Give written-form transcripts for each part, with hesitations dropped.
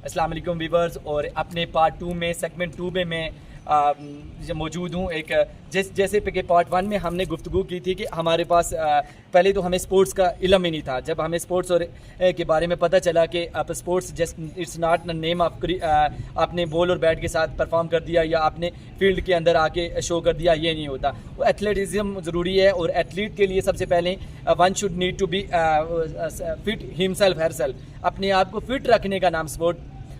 अस्सलाम वालेकुम वीवर्स। और अपने पार्ट 2 में सेगमेंट 2 में मैं मौजूद हूँ। एक जैसे कि पार्ट 1 में हमने गुफ्तगू की थी कि हमारे पास पहले तो हमें स्पोर्ट्स का इल्म ही नहीं था। जब हमें स्पोर्ट्स और के बारे में पता चला कि आप sports just it's not name of आपने बॉल और बैट के साथ परफॉर्म कर दिया या आपने फील्ड के अंदर आके शो कर दिया, ये नहीं होता। वो एथलेटिज्म ज़रूरी है और एथलीट के लिए सबसे पहले one should need to be fit himself herself. अपने आप को फिट रखने का नाम स्पोर्ट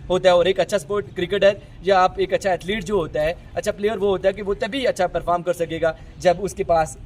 होता है। और एक अच्छा स्पोर्ट क्रिकेटर या आप एक अच्छा एथलीट जो होता है, अच्छा प्लेयर वो होता है कि वो तभी अच्छा परफॉर्म कर सकेगा जब उसके पास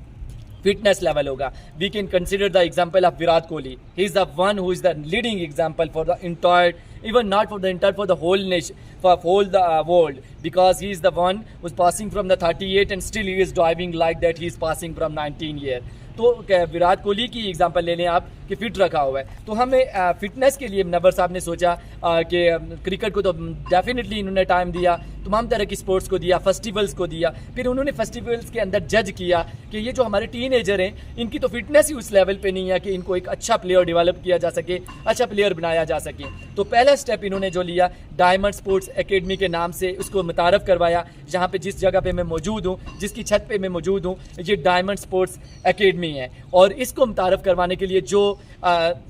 फिटनेस लेवल होगा। We can consider the example of Virat Kohli. He is the one who is the leading example for the entire, even not for the entire, for the whole nation, for whole the world, because he is the one who's passing from the 38 and still he is driving like that he is passing from 19 year। तो विराट कोहली की example ले लें आप कि fit रखा हुआ है। तो हमें फिटनेस के लिए नवर साहब ने सोचा कि क्रिकेट को तो डेफिनेटली इन्होंने टाइम दिया, तमाम तरह की स्पोर्ट्स को दिया, फेस्टिवल्स को दिया। फिर उन्होंने फेस्टिवल्स के अंदर जज किया कि ये जो हमारे टीनेजर हैं इनकी तो फिटनेस ही उस लेवल पे नहीं है कि इनको एक अच्छा प्लेयर डेवलप किया जा सके, अच्छा प्लेयर बनाया जा सके। तो पहला स्टेप इन्होंने जो लिया, डायमंड स्पोर्ट्स एकेडमी के नाम से उसको मुतारफ़ करवाया। जहाँ पे जिस जगह पे मैं मौजूद हूँ, जिसकी छत पे मैं मौजूद हूँ, ये डायमंड स्पोर्ट्स एकेडमी है। और इसको मुतारफ़ करवाने के लिए जो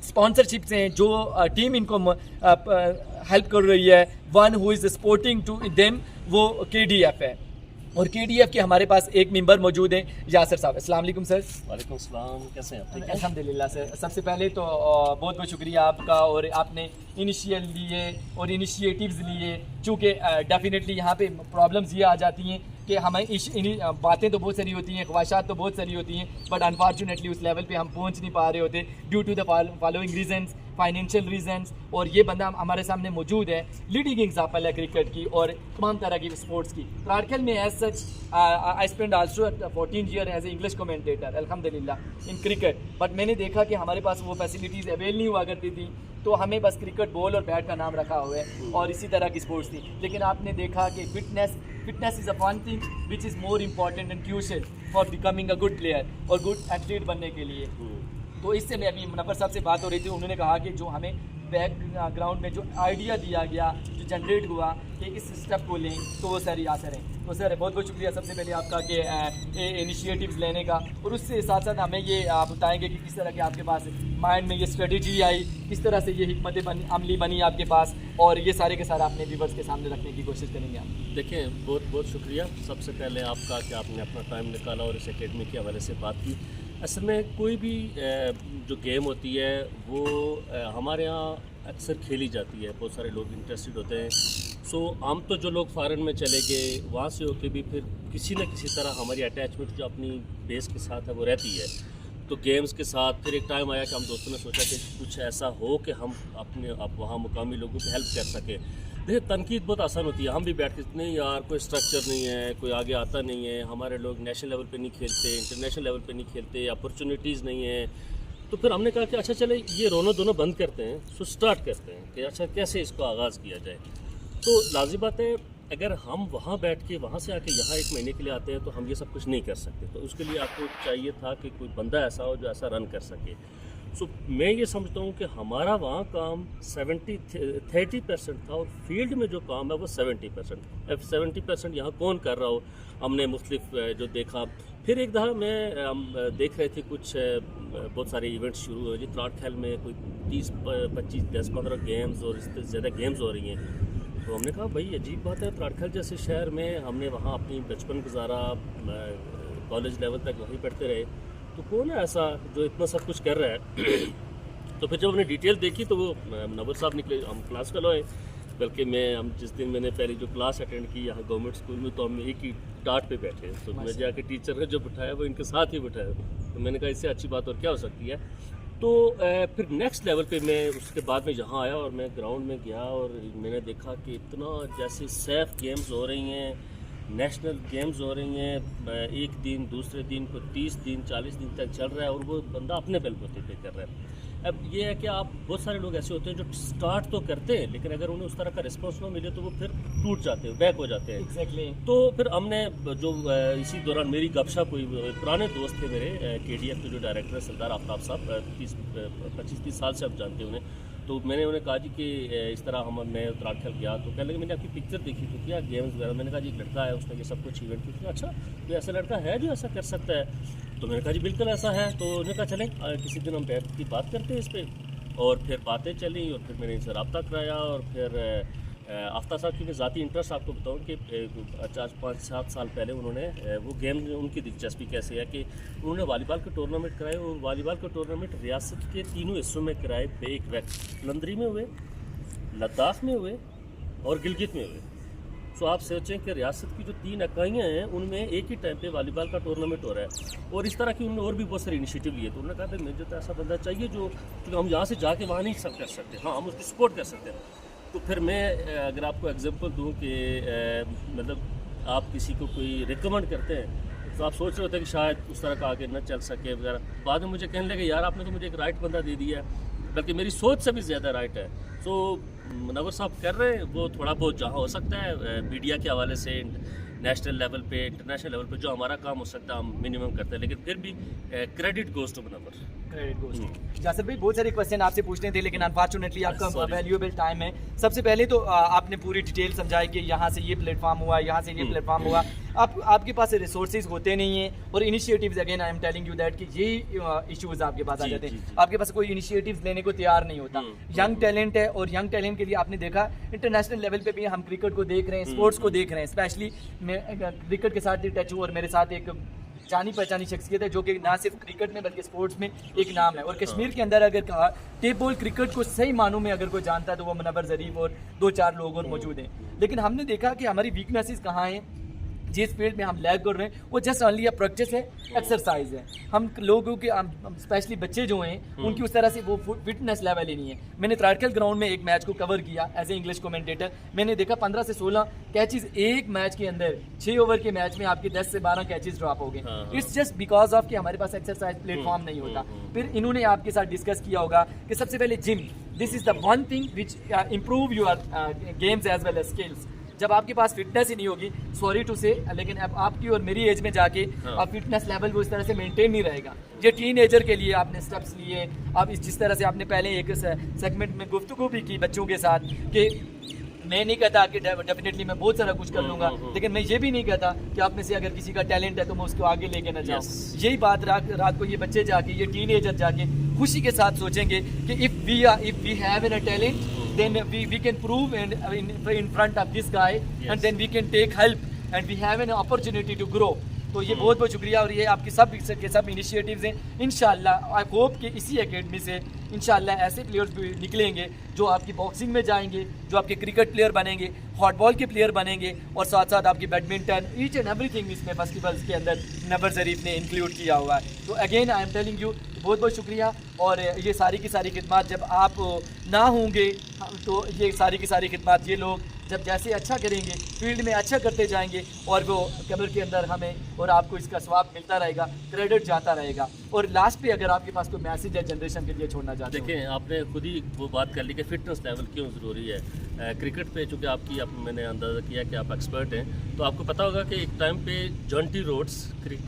स्पॉन्सरशिप्स हैं, जो टीम इनको हेल्प कर रही है, one who is supporting to them, वो KDF है। और KDF के हमारे पास एक मेंबर मौजूद हैं, यासर साहब। अस्सलाम वालेकुम सर। वालेकुम सलाम, कैसे हैं आप? अल्हम्दुलिल्लाह सर। सबसे पहले तो बहुत बहुत शुक्रिया आपका, और आपने इनिशियल लिए और इनिशिएटिव्स लिए। चूँकि डेफिनेटली यहाँ पे प्रॉब्लम्स ये आ जाती हैं कि हमें बातें तो बहुत सारी होती हैं, ख्वाहिशात तो बहुत सारी होती हैं, बट अनफॉर्चुनेटली उस लेवल पे हम पहुँच नहीं पा रहे होते due to the following reasons, financial reasons. और ये बंदा हमारे सामने मौजूद है, लीडिंग एग्जाम्पल है क्रिकेट की और तमाम तरह की स्पोर्ट्स की। रारखेल में as such I spend also 14 year as a English commentator अल्हम्दुलिल्लाह इन क्रिकेट। बट मैंने देखा कि हमारे पास वो फैसिलिटीज़ अवेल नहीं हुआ करती थी, तो हमें बस क्रिकेट बॉल और बैट का नाम रखा हुआ है और इसी तरह की स्पोर्ट्स थी। लेकिन आपने देखा कि fitness is a one thing which is more important and crucial for becoming a good player और गुड एथलीट बनने के लिए। तो इससे मैं अभी मुनव्वर साहब से बात हो रही थी, उन्होंने कहा कि जो हमें बैकग्राउंड में जो आइडिया दिया गया, जो जनरेट हुआ कि इस स्टेप को लें, तो वो सर यासर हैं। तो सर बहुत बहुत शुक्रिया सबसे पहले आपका कि इनिशिएटिव्स लेने का, और उससे साथ साथ हमें ये आप बताएंगे कि किस तरह के आपके पास माइंड में ये स्ट्रेटजी आई, किस तरह से ये हिकमत अमली बनी आपके पास, और ये सारे के सारे अपने व्यूअर्स के सामने रखने की कोशिश करेंगे आप। देखिए, बहुत बहुत शुक्रिया सबसे पहले आपका कि आपने अपना टाइम निकाला और इस एकेडमी के हवाले से बात की। असल में कोई भी जो गेम होती है वो हमारे यहाँ अक्सर खेली जाती है, बहुत सारे लोग इंटरेस्टेड होते हैं। सो हम तो जो लोग फ़ॉरेन में चले गए, वहाँ से होके भी फिर किसी न किसी तरह हमारी अटैचमेंट जो अपनी बेस के साथ है वो रहती है। तो गेम्स के साथ फिर एक टाइम आया कि हम दोस्तों ने सोचा कि कुछ ऐसा हो कि हम अपने वहाँ मुकामी लोगों को हेल्प कर सकें। देखिए, तनकीद बहुत आसान होती है, हम भी बैठ के नहीं यार कोई स्ट्रक्चर नहीं है, कोई आगे आता नहीं है, हमारे लोग नेशनल लेवल पे नहीं खेलते, इंटरनेशनल लेवल पे नहीं खेलते, अपॉर्चुनिटीज़ नहीं है। तो फिर हमने कहा कि अच्छा चले ये रोना दोनों बंद करते हैं, सो स्टार्ट करते हैं कि अच्छा कैसे इसको आगाज़ किया जाए। तो लाज़िम बात है, अगर हम वहाँ बैठ के वहाँ से आके यहाँ 1 महीने के लिए आते हैं तो हम ये सब कुछ नहीं कर सकते। तो उसके लिए आपको चाहिए था कि कोई बंदा ऐसा हो जो ऐसा रन कर सके। सो मैं ये समझता हूँ कि हमारा वहाँ काम 30% था और फील्ड में जो काम है वो 70%। अब 70% यहाँ कौन कर रहा हो, हमने मुख्तलिफ जो देखा। फिर एक दफ़ा हम देख रहे थे कुछ बहुत सारे इवेंट्स शुरू हुए जी रारखेल में, कोई 30, 25, 10, 15 गेम्स और इससे ज़्यादा गेम्स हो रही हैं। तो हमने कहा भाई अजीब बात है, रारखेल जैसे शहर में हमने वहाँ अपनी बचपन गुजारा, कॉलेज लेवल तक वहीं पढ़ते रहे, तो कौन है ऐसा जो इतना सब कुछ कर रहा है। तो फिर जब हमने डिटेल देखी तो वो नवर साहब निकले, हम क्लास फेलो है। बल्कि हम जिस दिन मैंने पहली जो क्लास अटेंड की यहाँ गवर्नमेंट स्कूल में, तो हम एक ही टाट पे बैठे, तो मैं जाके टीचर ने जो बिठाया वो इनके साथ ही बिठाया। तो मैंने कहा इससे अच्छी बात और क्या हो सकती है। तो फिर नेक्स्ट लेवल पे मैं उसके बाद में यहाँ आया और मैं ग्राउंड में गया और मैंने देखा कि इतना जैसे सेफ गेम्स हो रही हैं, नेशनल गेम्स हो रही हैं, एक दिन दूसरे दिन को 30 दिन 40 दिन तक चल रहा है और वो बंदा अपने बलबूते पे कर रहा है। अब ये है कि आप बहुत सारे लोग ऐसे होते हैं जो स्टार्ट तो करते हैं, लेकिन अगर उन्हें उस तरह का रिस्पॉन्स ना मिले तो वो फिर टूट जाते हैं, बैक हो जाते हैं। एग्जैक्टली। तो फिर हमने जो इसी दौरान मेरी गपशप हुई, पुराने दोस्त थे मेरे KDF के जो डायरेक्टर है सरदार आफ्ताब साहब, 25-30 साल से आप जानते हैं उन्हें। तो मैंने उन्हें कहा जी कि इस तरह मैं उत्तराखंड गया, तो कहने लगे मैंने आपकी पिक्चर देखी तो क्या गेम्स वगैरह, मैंने कहा जी एक लड़का है उसने ये सब कुछ इवेंट किया। अच्छा तो ऐसा लड़का है जो ऐसा कर सकता है? तो मैंने कहा जी बिल्कुल ऐसा है। तो उन्होंने कहा चलें किसी दिन हम बैठ की बात करते हैं इस पर। और फिर बातें चली और फिर मैंने इनसे रब्ता कराया। और फिर आफ्ताब साहब की मैं ज़ाती इंटरेस्ट आपको बताऊं कि 4-5-7 साल पहले उन्होंने वो गेम, उनकी दिलचस्पी कैसे है कि उन्होंने वॉलीबॉल के टूर्नामेंट कराए। और वॉलीबॉल के टूर्नामेंट रियासत के तीनों हिस्सों में कराए, एक वक्त लंदरी में हुए, लद्दाख में हुए और गिलगित में हुए। तो आप सोचें कि रियासत की जो 3 इकाइयाँ हैं उनमें एक ही टाइम पे वॉलीबॉल का टूर्नामेंट हो रहा है। और इस तरह की उन्होंने और भी बहुत सारे इनिशिएटिव लिए। तो उन्होंने कहा भाई मुझे तो ऐसा बंदा चाहिए जो, क्योंकि हम यहाँ से जाके वहाँ नहीं सब कर सकते, हाँ हम उसकी सपोर्ट कर सकते हैं। तो फिर मैं अगर आपको एग्जांपल दूं कि मतलब आप किसी को कोई रिकमेंड करते हैं तो आप सोच रहे होते हैं कि शायद उस तरह का आगे न चल सके वगैरह। बाद में मुझे कहने लगे यार आपने तो मुझे एक राइट बंदा दे दिया है, बल्कि मेरी सोच से भी ज़्यादा राइट है। तो मुनव्वर साहब कर रहे हैं वो थोड़ा बहुत जहाँ हो सकता है मीडिया के हवाले से, नेशनल लेवल पे, इंटरनेशनल लेवल पे जो हमारा काम हो सकता है हम मिनिमम करते हैं। लेकिन फिर भी credit goes to Munawar. Credit goes to Jasir भाई। बहुत सारे क्वेश्चन आपसे पूछने थे लेकिन अनफॉर्चुनेटली आपका वैल्यूएबल टाइम है। सबसे पहले तो आपने पूरी डिटेल समझाई कि यहाँ से ये प्लेटफॉर्म हुआ, यहाँ से ये प्लेटफॉर्म हुआ। आपके पास रिसोर्सेज होते नहीं हैं और initiatives, again I am telling you that कि यही इश्यूज आपके पास आ जाते हैं। आपके पास कोई इनिशिएटिव्स लेने को तैयार नहीं होता। यंग टैलेंट है और यंग टैलेंट के लिए आपने देखा इंटरनेशनल लेवल पे भी हम क्रिकेट को देख रहे हैं, स्पोर्ट्स को देख रहे हैं। स्पेशली मैं क्रिकेट के साथ टच हूँ और मेरे साथ एक जानी पहचानी शख्सियत है जो कि ना सिर्फ क्रिकेट में बल्कि स्पोर्ट्स में एक नाम है। और कश्मीर के अंदर अगर कहा टेप बॉल क्रिकेट को सही मानों में अगर कोई जानता है तो वो मुनव्वर ज़रीफ और 2-4 लोग और मौजूद हैं। लेकिन हमने देखा कि हमारी वीकनेसेस कहाँ हैं, जिस फील्ड में हम लैग कर रहे हैं वो जस्ट ओनली अ प्रैक्टिस है, एक्सरसाइज है। हम लोगों के स्पेशली बच्चे जो हैं उनकी उस तरह से वो फिटनेस लेवल ही नहीं है। मैंने त्राड़कल ग्राउंड में एक मैच को कवर किया एज ए इंग्लिश कमेंटेटर। मैंने देखा 15 से 16 कैचेज एक मैच के अंदर, 6 ओवर के मैच में आपके 10 से 12 कैचेज ड्रॉप हो गए। इट्स जस्ट बिकॉज ऑफ कि हमारे पास एक्सरसाइज प्लेटफॉर्म नहीं होता। फिर इन्होंने आपके साथ डिस्कस किया होगा कि सबसे पहले gym, this is the one thing which improve your games as well as skills. जब आपके पास फिटनेस ही नहीं होगी, सॉरी टू से, लेकिन अब आपकी और मेरी एज में जाके अब फिटनेस लेवल वो इस तरह से मेंटेन नहीं रहेगा। ये टीनएजर के लिए आपने स्टेप्स लिए। अब जिस तरह से आपने पहले एक सेगमेंट में गुफ्तगू भी की बच्चों के साथ कि मैं नहीं कहता कि डेफिनेटली मैं बहुत सारा कुछ कर लूँगा, लेकिन मैं ये भी नहीं कहता कि आप में से अगर किसी का टैलेंट है तो मैं उसको आगे लेके ना जाऊँ। यही बात रात को ये बच्चे जाके, ये टीनएजर जाके खुशी के साथ सोचेंगे कि if we have an a talent then we can prove in front of this guy, and then we can take help and we have an opportunity to grow. तो ये बहुत बहुत शुक्रिया। और ये आपकी सब के सब इनिशिएटिव्स हैं। इंशाल्लाह आई होप कि इसी एकेडमी से इंशाल्लाह ऐसे प्लेयर्स भी निकलेंगे जो आपकी बॉक्सिंग में जाएंगे, जो आपके क्रिकेट प्लेयर बनेंगे, फुटबॉल के प्लेयर बनेंगे और साथ साथ आपकी बैडमिंटन, ईच एंड एवरीथिंग इसमें फेस्टिवल्स के अंदर मुनव्वर ज़रीफ ने इंक्लूड किया हुआ है। तो again I am telling you बहुत बहुत शुक्रिया। और ये सारी की सारी खिदमत जब आप ना होंगे तो ये सारी की सारी खिदमत ये लोग जब जैसे अच्छा करेंगे, फील्ड में अच्छा करते जाएंगे और वो कब्र के अंदर हमें और आपको इसका स्वाब मिलता रहेगा, क्रेडिट जाता रहेगा। और लास्ट पे अगर आपके पास कोई मैसेज है जनरेशन के लिए छोड़ना चाहते हैं। देखें आपने खुद ही वो बात कर ली कि फिटनेस लेवल क्यों ज़रूरी है। क्रिकेट पे चूँकि मैंने अंदाज़ा किया कि आप एक्सपर्ट हैं, तो आपको पता होगा कि एक टाइम पे जॉन्टी रोड्स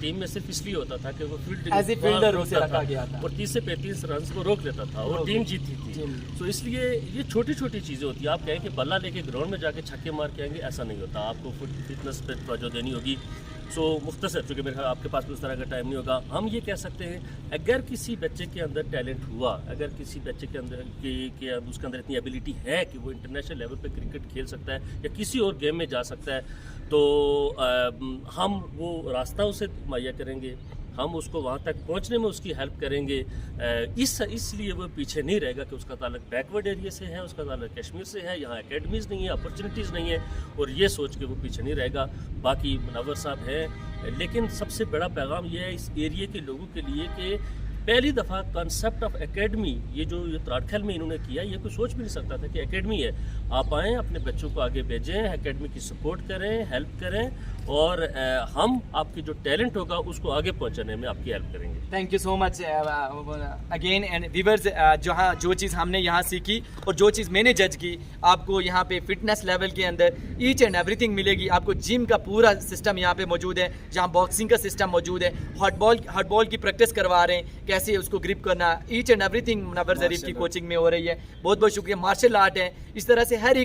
टीम में सिर्फ इसलिए होता था कि वो फील्डर उसे रखा गया था और 30 से 35 रन को रोक लेता था और टीम जीती थी। तो इसलिए ये छोटी छोटी चीज़ें होती हैं। आप कहें कि बल्ला लेके ग्राउंड में जाके छक्के मार के आएंगे, ऐसा नहीं होता। आपको फिटनेस पे तवज्जो देनी होगी। सो मुख्तसर, चूँकि मेरे ख्याल आपके पास भी उस तरह का टाइम नहीं होगा, हम ये कह सकते हैं अगर किसी बच्चे के अंदर टैलेंट हुआ, अगर किसी बच्चे के अंदर उसके अंदर इतनी एबिलिटी है कि वो इंटरनेशनल लेवल पे क्रिकेट खेल सकता है या किसी और गेम में जा सकता है, तो हम वो रास्ता उसे मुहैया करेंगे, हम उसको वहाँ तक पहुँचने में उसकी हेल्प करेंगे। इसलिए वो पीछे नहीं रहेगा कि उसका ताल्लुक बैकवर्ड एरिया से है, उसका ताल्लुक कश्मीर से है, यहाँ एकेडमीज़ नहीं है, अपॉर्चुनिटीज़ नहीं है, और ये सोच के वो पीछे नहीं रहेगा। बाकी मुनव्वर साहब हैं, लेकिन सबसे बड़ा पैगाम ये है इस एरिया के लोगों के लिए कि पहली दफ़ा कॉन्सेप्ट ऑफ एकेडमी, ये जो त्राड़खल में इन्होंने किया, ये कोई सोच भी नहीं सकता था कि एकेडमी है। आप आएँ, अपने बच्चों को आगे भेजें, एकेडमी की सपोर्ट करें, हेल्प करें और हम आपकी जो टैलेंट होगा उसको आगे पहुंचाने में आपकी हेल्प करेंगे। Thank you so much again and viewers, जहाँ जो चीज़ हमने यहाँ सीखी और जो चीज़ मैंने जज की, आपको यहाँ पे फिटनेस लेवल के अंदर ईच एंड एवरीथिंग मिलेगी। आपको जिम का पूरा सिस्टम यहाँ पे मौजूद है, जहाँ बॉक्सिंग का सिस्टम मौजूद है, हॉट बॉल की प्रैक्टिस करवा रहे हैं, कैसे उसको ग्रिप करना, ईच एंड एवरीथिंग मुनव्वर ज़रीफ की कोचिंग में हो रही है। बहुत बहुत शुक्रिया। मार्शल आर्ट है, इस तरह से हर एक